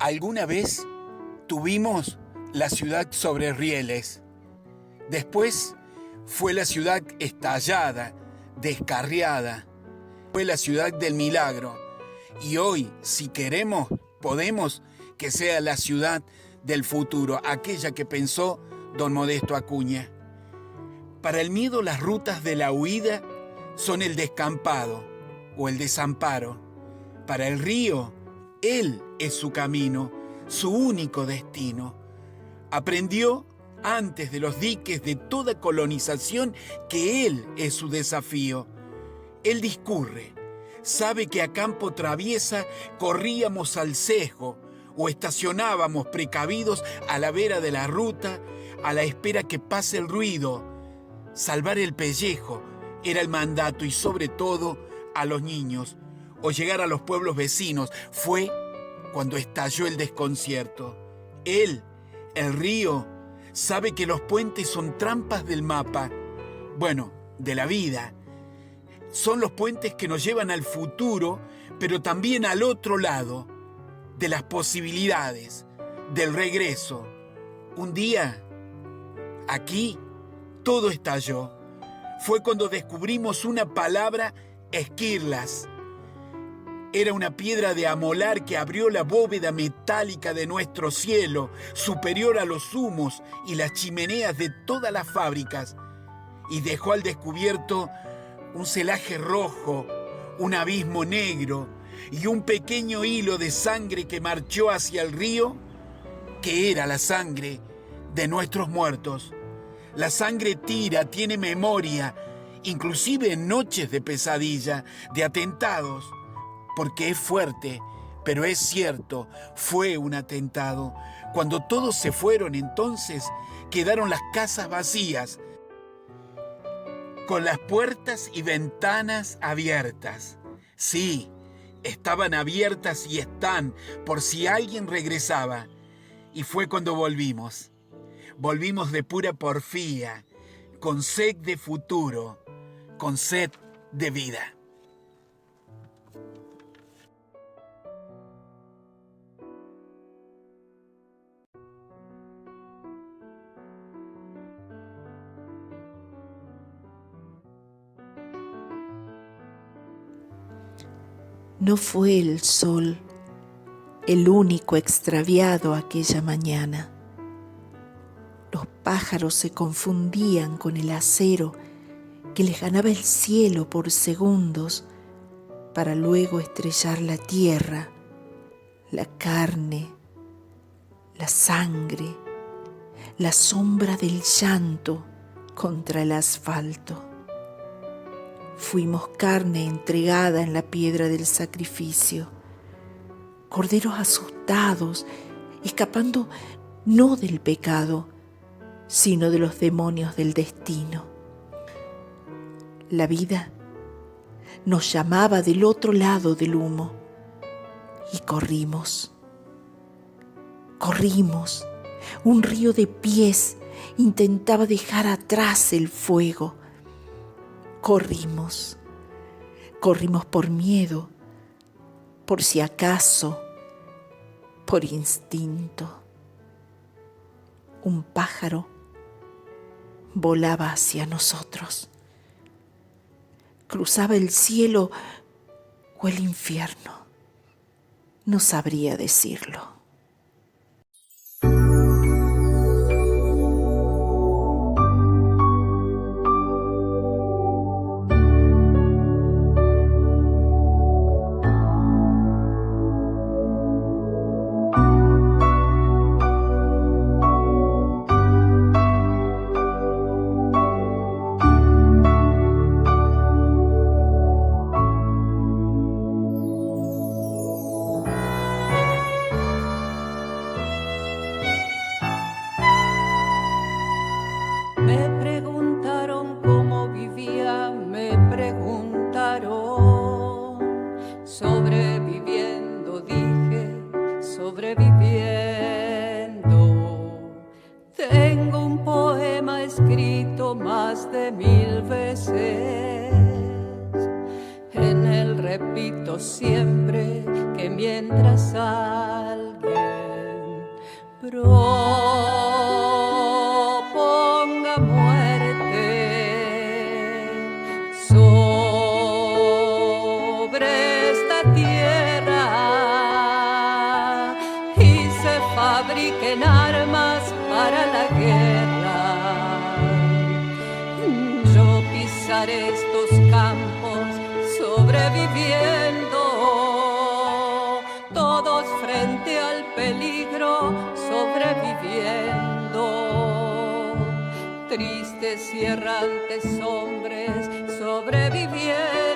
Alguna vez tuvimos la ciudad sobre rieles. Después fue la ciudad estallada, descarriada. Fue la ciudad del milagro. Y hoy, si queremos, podemos que sea la ciudad del futuro, aquella que pensó don Modesto Acuña. Para el miedo, las rutas de la huida son el descampado o el desamparo. Para el río, él es su camino, su único destino. Aprendió antes de los diques de toda colonización que él es su desafío. Él discurre, sabe que a campo traviesa corríamos al cejo o estacionábamos precavidos a la vera de la ruta a la espera que pase el ruido. Salvar el pellejo era el mandato y sobre todo a los niños o llegar a los pueblos vecinos. Fue cuando estalló el desconcierto. Él, el río, sabe que los puentes son trampas del mapa, bueno, de la vida. Son los puentes que nos llevan al futuro, pero también al otro lado, de las posibilidades, del regreso. Un día, aquí, todo estalló. Fue cuando descubrimos una palabra, esquirlas. Era una piedra de amolar que abrió la bóveda metálica de nuestro cielo, superior a los humos y las chimeneas de todas las fábricas, y dejó al descubierto un celaje rojo, un abismo negro y un pequeño hilo de sangre que marchó hacia el río, que era la sangre de nuestros muertos. La sangre tira, tiene memoria, inclusive en noches de pesadilla, de atentados, porque es fuerte, pero es cierto, fue un atentado. Cuando todos se fueron, entonces quedaron las casas vacías, con las puertas y ventanas abiertas. Sí, estaban abiertas y están, por si alguien regresaba. Y fue cuando volvimos. Volvimos de pura porfía, con sed de futuro, con sed de vida. No fue el sol el único extraviado aquella mañana. Los pájaros se confundían con el acero que les ganaba el cielo por segundos para luego estrellar la tierra, la carne, la sangre, la sombra del llanto contra el asfalto. Fuimos carne entregada en la piedra del sacrificio, corderos asustados, escapando no del pecado, sino de los demonios del destino. La vida nos llamaba del otro lado del humo y corrimos. Corrimos. Un río de pies intentaba dejar atrás el fuego. Corrimos. Corrimos por miedo, por si acaso, por instinto. Un pájaro volaba hacia nosotros. Cruzaba el cielo o el infierno. No sabría decirlo. Me preguntaron cómo vivía, me preguntaron. Sobreviviendo, dije, sobreviviendo. Tengo un poema escrito más de 1000 veces. En él repito siempre que mientras alguien proponga muerte sobre esta tierra y se fabriquen armas para la guerra. Yo pisaré estos campos sobreviviendo, todos frente al peligro sobreviviendo. Tristes y errantes hombres sobreviviendo.